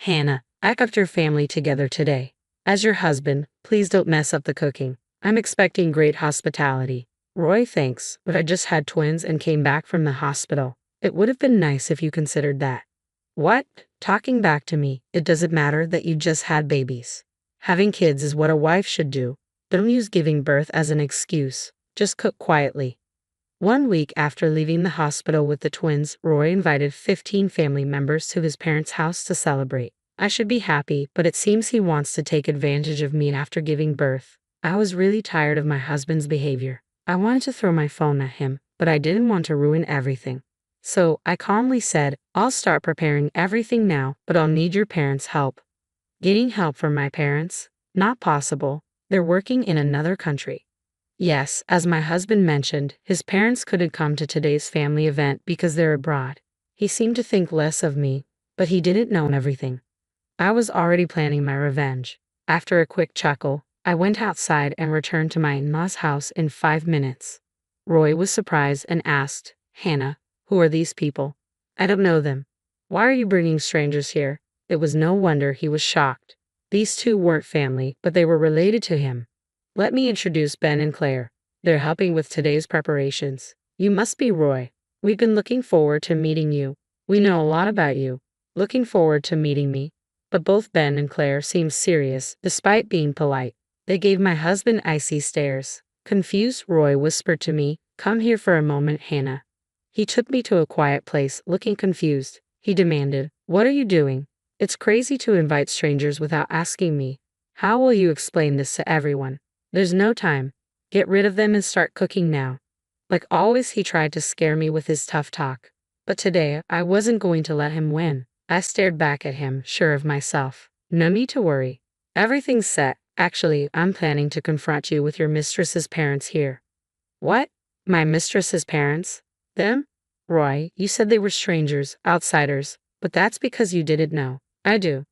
Hannah, I got your family together today. As your husband, please don't mess up the cooking. I'm expecting great hospitality. Roy, thanks, but I just had twins and came back from the hospital. It would have been nice if you considered that. What? Talking back to me, it doesn't matter that you just had babies. Having kids is what a wife should do. Don't use giving birth as an excuse. Just cook quietly. 1 week after leaving the hospital with the twins, Roy invited 15 family members to his parents' house to celebrate. I should be happy, but it seems he wants to take advantage of me after giving birth. I was really tired of my husband's behavior. I wanted to throw my phone at him, but I didn't want to ruin everything. So, I calmly said, I'll start preparing everything now, but I'll need your parents' help. Getting help from my parents? Not possible. They're working in another country. Yes, as my husband mentioned, his parents couldn't come to today's family event because they're abroad. He seemed to think less of me, but he didn't know everything. I was already planning my revenge. After a quick chuckle, I went outside and returned to my in-laws' house in 5 minutes. Roy was surprised and asked, Hannah, who are these people? I don't know them. Why are you bringing strangers here? It was no wonder he was shocked. These two weren't family, but they were related to him. Let me introduce Ben and Claire. They're helping with today's preparations. You must be Roy. We've been looking forward to meeting you. We know a lot about you. Looking forward to meeting me. But both Ben and Claire seemed serious, despite being polite. They gave my husband icy stares. Confused, Roy whispered to me, Come here for a moment, Hannah. He took me to a quiet place, looking confused. He demanded, What are you doing? It's crazy to invite strangers without asking me. How will you explain this to everyone? There's no time. Get rid of them and start cooking now. Like always, he tried to scare me with his tough talk. But today, I wasn't going to let him win. I stared back at him, sure of myself. No need to worry. Everything's set. Actually, I'm planning to confront you with your mistress's parents here. What? My mistress's parents? Them? Roy, you said they were strangers, outsiders, but that's because you didn't know. I do.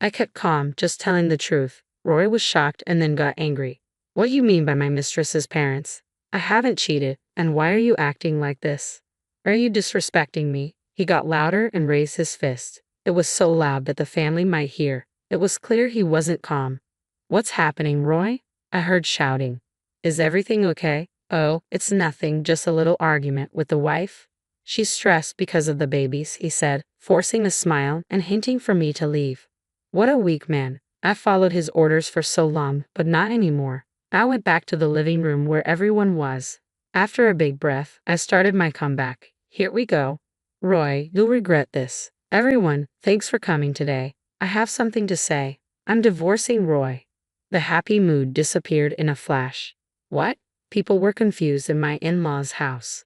I kept calm, just telling the truth. Roy was shocked and then got angry. What do you mean by my mistress's parents? I haven't cheated, and why are you acting like this? Are you disrespecting me? He got louder and raised his fist. It was so loud that the family might hear. It was clear he wasn't calm. What's happening, Roy? I heard shouting. Is everything okay? Oh, it's nothing, just a little argument with the wife. She's stressed because of the babies, he said, forcing a smile and hinting for me to leave. What a weak man. I followed his orders for so long, but not anymore. I went back to the living room where everyone was. After a big breath, I started my comeback. Here we go. Roy, you'll regret this. Everyone, thanks for coming today. I have something to say. I'm divorcing Roy. The happy mood disappeared in a flash. What? People were confused in my in-laws' house.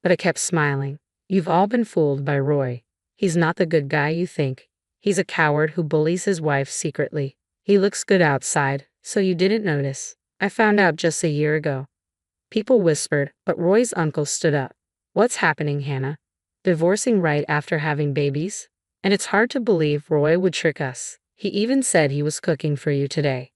But I kept smiling. You've all been fooled by Roy. He's not the good guy you think. He's a coward who bullies his wife secretly. He looks good outside, so you didn't notice. I found out just a year ago. People whispered, but Roy's uncle stood up. What's happening, Hannah? Divorcing right after having babies? And it's hard to believe Roy would trick us. He even said he was cooking for you today.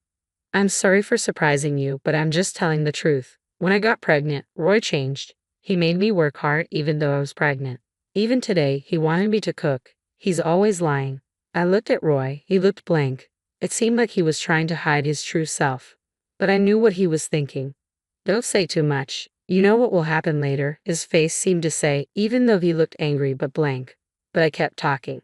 I'm sorry for surprising you, but I'm just telling the truth. When I got pregnant, Roy changed. He made me work hard even though I was pregnant. Even today, he wanted me to cook. He's always lying. I looked at Roy. He looked blank. It seemed like he was trying to hide his true self. But I knew what he was thinking. Don't say too much. You know what will happen later, his face seemed to say, even though he looked angry but blank. But I kept talking.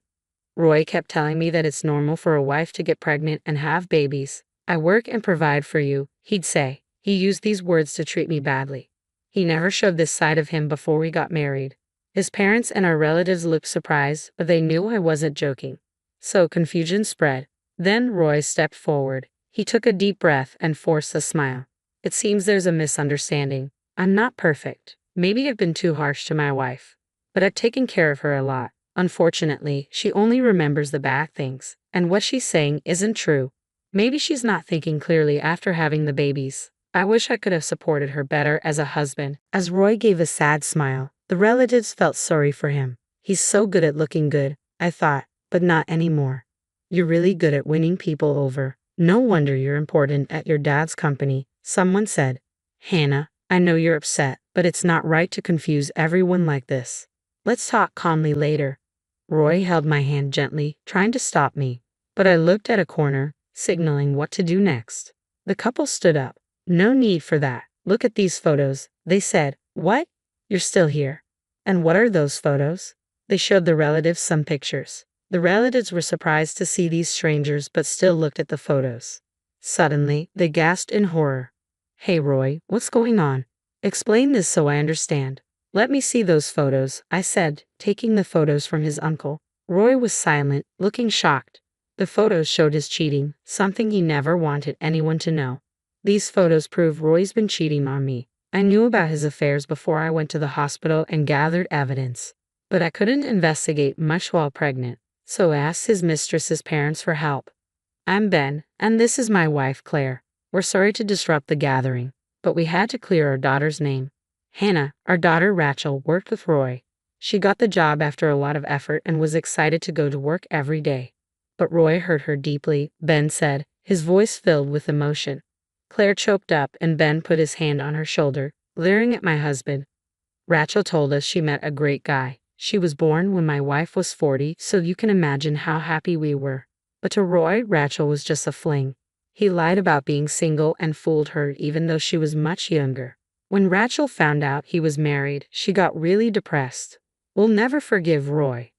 Roy kept telling me that it's normal for a wife to get pregnant and have babies. I work and provide for you, he'd say. He used these words to treat me badly. He never showed this side of him before we got married. His parents and our relatives looked surprised, but they knew I wasn't joking. So confusion spread. Then Roy stepped forward. He took a deep breath and forced a smile. It seems there's a misunderstanding. I'm not perfect. Maybe I've been too harsh to my wife. But I've taken care of her a lot. Unfortunately, she only remembers the bad things, and what she's saying isn't true. Maybe she's not thinking clearly after having the babies. I wish I could have supported her better as a husband. As Roy gave a sad smile, the relatives felt sorry for him. He's so good at looking good, I thought, but not anymore. You're really good at winning people over. No wonder you're important at your dad's company, someone said. Hannah, I know you're upset, but it's not right to confuse everyone like this. Let's talk calmly later. Roy held my hand gently, trying to stop me, but I looked at a corner, signaling what to do next. The couple stood up. No need for that. Look at these photos, they said. What? You're still here. And what are those photos? They showed the relatives some pictures. The relatives were surprised to see these strangers but still looked at the photos. Suddenly, they gasped in horror. Hey Roy, what's going on? Explain this so I understand. Let me see those photos, I said, taking the photos from his uncle. Roy was silent, looking shocked. The photos showed his cheating, something he never wanted anyone to know. These photos prove Roy's been cheating on me. I knew about his affairs before I went to the hospital and gathered evidence. But I couldn't investigate much while pregnant, so I asked his mistress's parents for help. I'm Ben, and this is my wife Claire. We're sorry to disrupt the gathering, but we had to clear our daughter's name. Hannah, our daughter Rachel, worked with Roy. She got the job after a lot of effort and was excited to go to work every day. But Roy hurt her deeply, Ben said, his voice filled with emotion. Claire choked up and Ben put his hand on her shoulder, leering at my husband. Rachel told us she met a great guy. She was born when my wife was 40, so you can imagine how happy we were. But to Roy, Rachel was just a fling. He lied about being single and fooled her even though she was much younger. When Rachel found out he was married, she got really depressed. We'll never forgive Roy.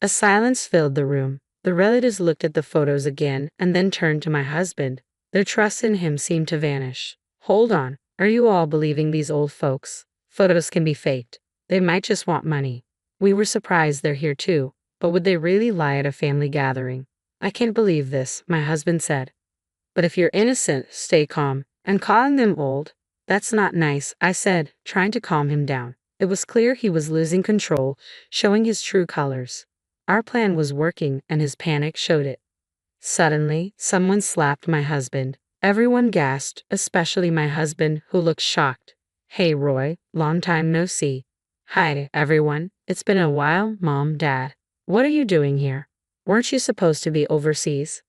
A silence filled the room. The relatives looked at the photos again and then turned to my husband. Their trust in him seemed to vanish. Hold on, are you all believing these old folks? Photos can be faked. They might just want money. We were surprised they're here too, but would they really lie at a family gathering? I can't believe this, my husband said. But if you're innocent, stay calm. And calling them old? That's not nice, I said, trying to calm him down. It was clear he was losing control, showing his true colors. Our plan was working and his panic showed it. Suddenly, someone slapped my husband. Everyone gasped, especially my husband, who looked shocked. Hey Roy, long time no see. Hi, everyone. It's been a while, Mom, Dad. What are you doing here? Weren't you supposed to be overseas?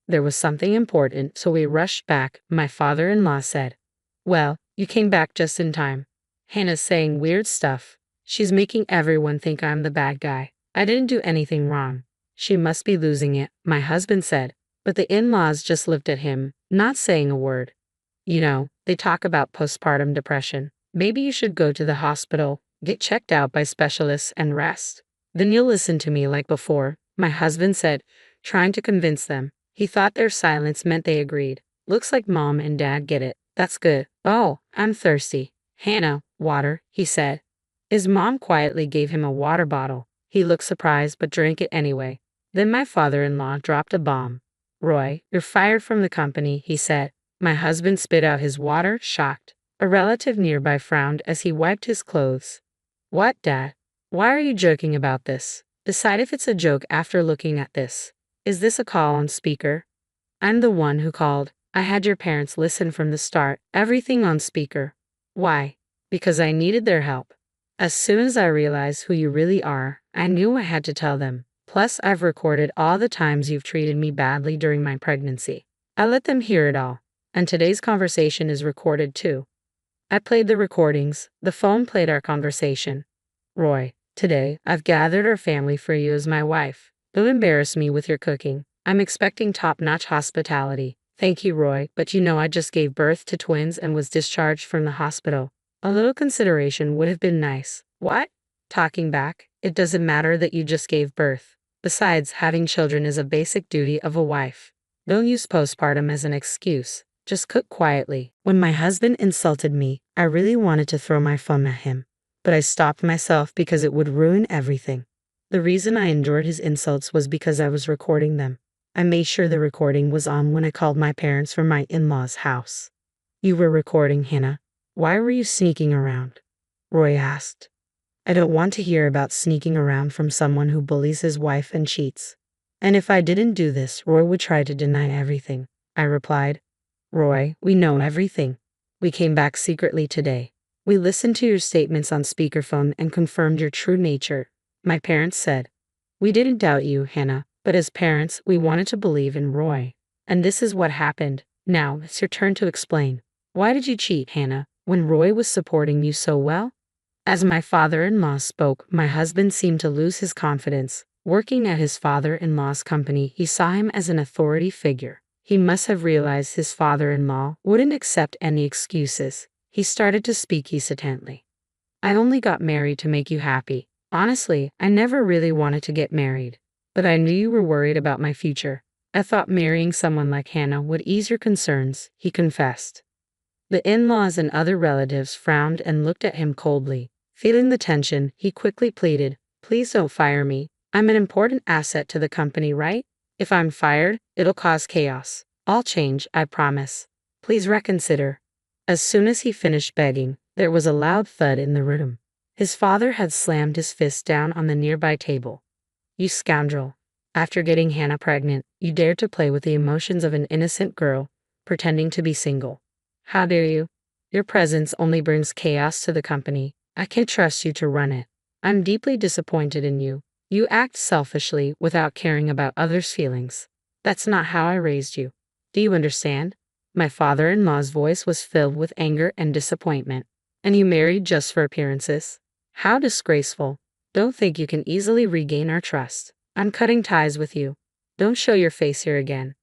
There was something important, so we rushed back, my father-in-law said. Well, you came back just in time. Hannah's saying weird stuff. She's making everyone think I'm the bad guy. I didn't do anything wrong. She must be losing it, my husband said. But the in-laws just looked at him, not saying a word. You know, they talk about postpartum depression. Maybe you should go to the hospital, get checked out by specialists and rest. Then you'll listen to me like before, my husband said, trying to convince them. He thought their silence meant they agreed. Looks like Mom and Dad get it. That's good. Oh, I'm thirsty. Hannah, water, he said. His mom quietly gave him a water bottle. He looked surprised but drank it anyway. Then my father-in-law dropped a bomb. Roy, you're fired from the company, he said. My husband spit out his water, shocked. A relative nearby frowned as he wiped his clothes. What, Dad? Why are you joking about this? Decide if it's a joke after looking at this. Is this a call on speaker? I'm the one who called. I had your parents listen from the start, everything on speaker. Why? Because I needed their help. As soon as I realized who you really are, I knew I had to tell them. Plus, I've recorded all the times you've treated me badly during my pregnancy. I let them hear it all. And today's conversation is recorded too. I played the recordings. The phone played our conversation. Roy, today, I've gathered our family for you as my wife. Don't embarrass me with your cooking. I'm expecting top-notch hospitality. Thank you, Roy, but you know I just gave birth to twins and was discharged from the hospital. A little consideration would have been nice. What? Talking back, it doesn't matter that you just gave birth. Besides, having children is a basic duty of a wife. Don't use postpartum as an excuse. Just cook quietly. When my husband insulted me, I really wanted to throw my phone at him. But I stopped myself because it would ruin everything. The reason I endured his insults was because I was recording them. I made sure the recording was on when I called my parents from my in-laws' house. You were recording, Hannah. Why were you sneaking around? Roy asked. I don't want to hear about sneaking around from someone who bullies his wife and cheats. And if I didn't do this, Roy would try to deny everything. I replied. Roy, we know everything. We came back secretly today. We listened to your statements on speakerphone and confirmed your true nature. My parents said. We didn't doubt you, Hannah, but as parents, we wanted to believe in Roy. And this is what happened. Now, it's your turn to explain. Why did you cheat, Hannah, when Roy was supporting you so well? As my father-in-law spoke, my husband seemed to lose his confidence. Working at his father-in-law's company, he saw him as an authority figure. He must have realized his father-in-law wouldn't accept any excuses. He started to speak hesitantly. I only got married to make you happy. Honestly, I never really wanted to get married. But I knew you were worried about my future. I thought marrying someone like Hannah would ease your concerns, he confessed. The in-laws and other relatives frowned and looked at him coldly. Feeling the tension, he quickly pleaded, "Please don't fire me. I'm an important asset to the company, right? If I'm fired, it'll cause chaos. I'll change, I promise. Please reconsider." As soon as he finished begging, there was a loud thud in the room. His father had slammed his fist down on the nearby table. "You scoundrel. After getting Hannah pregnant, you dared to play with the emotions of an innocent girl, pretending to be single. How dare you? Your presence only brings chaos to the company. I can't trust you to run it. I'm deeply disappointed in you. You act selfishly without caring about others' feelings. That's not how I raised you. Do you understand?" My father-in-law's voice was filled with anger and disappointment. "And you married just for appearances? How disgraceful. Don't think you can easily regain our trust. I'm cutting ties with you. Don't show your face here again."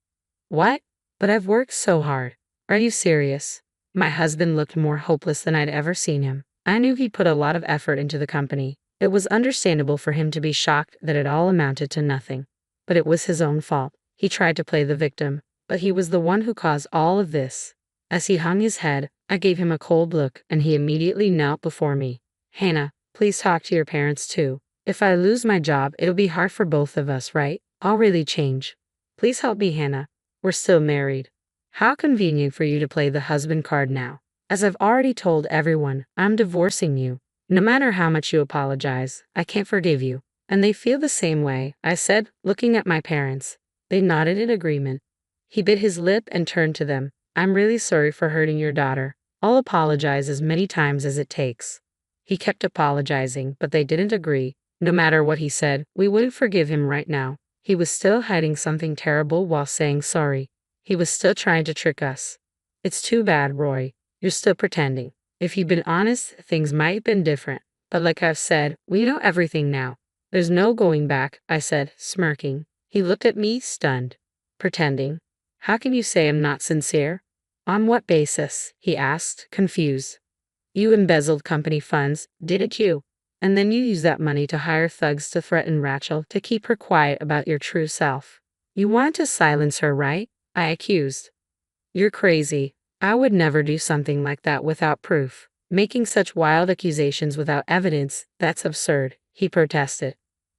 "What? But I've worked so hard. Are you serious?" My husband looked more hopeless than I'd ever seen him. I knew he'd put a lot of effort into the company. It was understandable for him to be shocked that it all amounted to nothing. But it was his own fault. He tried to play the victim, but he was the one who caused all of this. As he hung his head, I gave him a cold look and he immediately knelt before me. "Hannah, please talk to your parents too. If I lose my job, it'll be hard for both of us, right? I'll really change. Please help me, Hannah. We're still married." How convenient for you to play the husband card now. As I've already told everyone, I'm divorcing you. No matter how much you apologize, I can't forgive you. And they feel the same way, I said, looking at my parents. They nodded in agreement. He bit his lip and turned to them. "I'm really sorry for hurting your daughter. I'll apologize as many times as it takes." He kept apologizing, but they didn't agree. No matter what he said, we wouldn't forgive him right now. He was still hiding something terrible while saying sorry. He was still trying to trick us. "It's too bad, Roy. You're still pretending. If you'd been honest, things might have been different. But like I've said, we know everything now. There's no going back," I said, smirking. He looked at me, stunned. "Pretending? How can you say I'm not sincere?" "On what basis?" he asked, confused. "You embezzled company funds, didn't you? And then you used that money to hire thugs to threaten Rachel to keep her quiet about your true self. You wanted to silence her, right?" I accused. "You're crazy. I would never do something like that without proof. Making such wild accusations without evidence, that's absurd," he protested.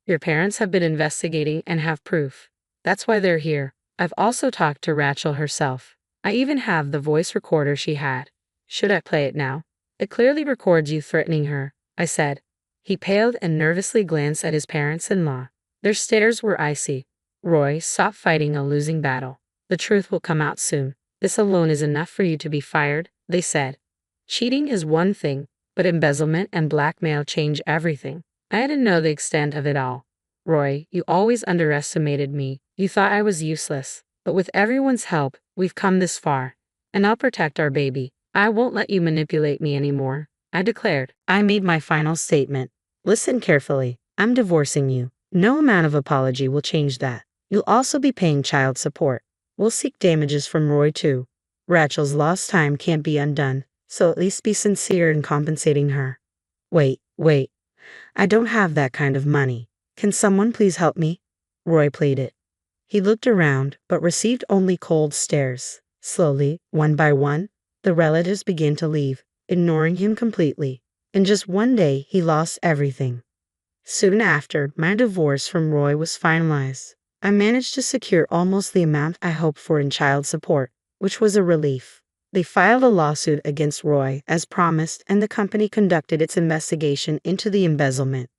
"Your parents have been investigating and have proof. That's why they're here. I've also talked to Rachel herself. I even have the voice recorder she had. Should I play it now? It clearly records you threatening her," I said. He paled and nervously glanced at his parents-in-law. Their stares were icy. "Roy, stop fighting a losing battle. The truth will come out soon. This alone is enough for you to be fired," they said. Cheating is one thing, but embezzlement and blackmail change everything. I didn't know the extent of it all. "Roy, you always underestimated me. You thought I was useless. But with everyone's help, we've come this far. And I'll protect our baby. I won't let you manipulate me anymore," I declared. I made my final statement. "Listen carefully. I'm divorcing you. No amount of apology will change that. You'll also be paying child support. We'll seek damages from Roy too. Rachel's lost time can't be undone, so at least be sincere in compensating her." Wait. I don't have that kind of money. Can someone please help me?" Roy pleaded. He looked around, but received only cold stares. Slowly, one by one, the relatives began to leave, ignoring him completely. In just one day, he lost everything. Soon after, my divorce from Roy was finalized. I managed to secure almost the amount I hoped for in child support, which was a relief. They filed a lawsuit against Roy, as promised, and the company conducted its investigation into the embezzlement.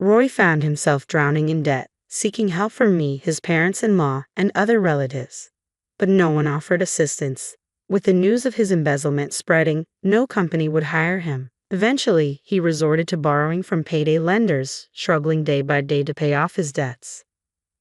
Roy found himself drowning in debt, seeking help from me, his parents-in-law, and other relatives. But no one offered assistance. With the news of his embezzlement spreading, no company would hire him. Eventually, he resorted to borrowing from payday lenders, struggling day by day to pay off his debts.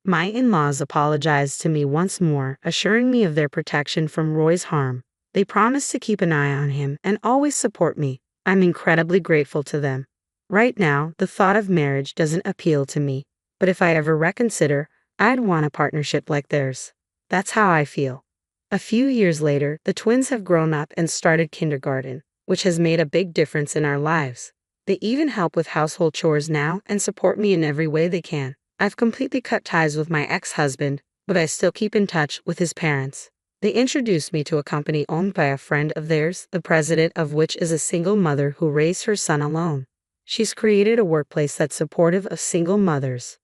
My in-laws apologized to me once more, assuring me of their protection from Roy's harm. They promised to keep an eye on him and always support me. I'm incredibly grateful to them. Right now, the thought of marriage doesn't appeal to me, But if I ever reconsider, I'd want a partnership like theirs. That's how I feel. A few years later, the twins have grown up and started kindergarten, which has made a big difference in our lives. They even help with household chores now and support me in every way they can. I've completely cut ties with my ex-husband, but I still keep in touch with his parents. They introduced me to a company owned by a friend of theirs, the president of which is a single mother who raised her son alone. She's created a workplace that's supportive of single mothers.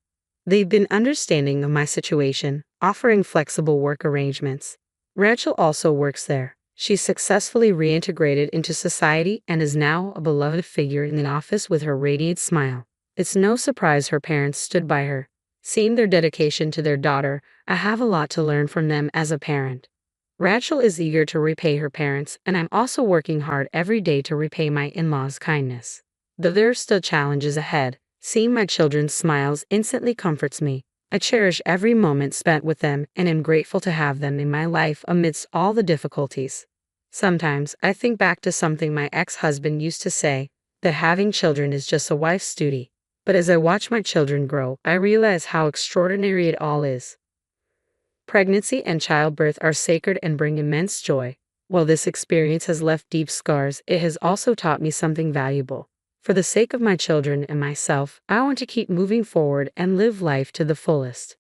They've been understanding of my situation, offering flexible work arrangements. Rachel also works there. She's successfully reintegrated into society and is now a beloved figure in the office with her radiant smile. It's no surprise her parents stood by her. Seeing their dedication to their daughter, I have a lot to learn from them as a parent. Rachel is eager to repay her parents, and I'm also working hard every day to repay my in-laws' kindness. Though there are still challenges ahead, seeing my children's smiles instantly comforts me. I cherish every moment spent with them and am grateful to have them in my life amidst all the difficulties. Sometimes I think back to something my ex-husband used to say, that having children is just a wife's duty. But as I watch my children grow, I realize how extraordinary it all is. Pregnancy and childbirth are sacred and bring immense joy. While this experience has left deep scars, it has also taught me something valuable. For the sake of my children and myself, I want to keep moving forward and live life to the fullest.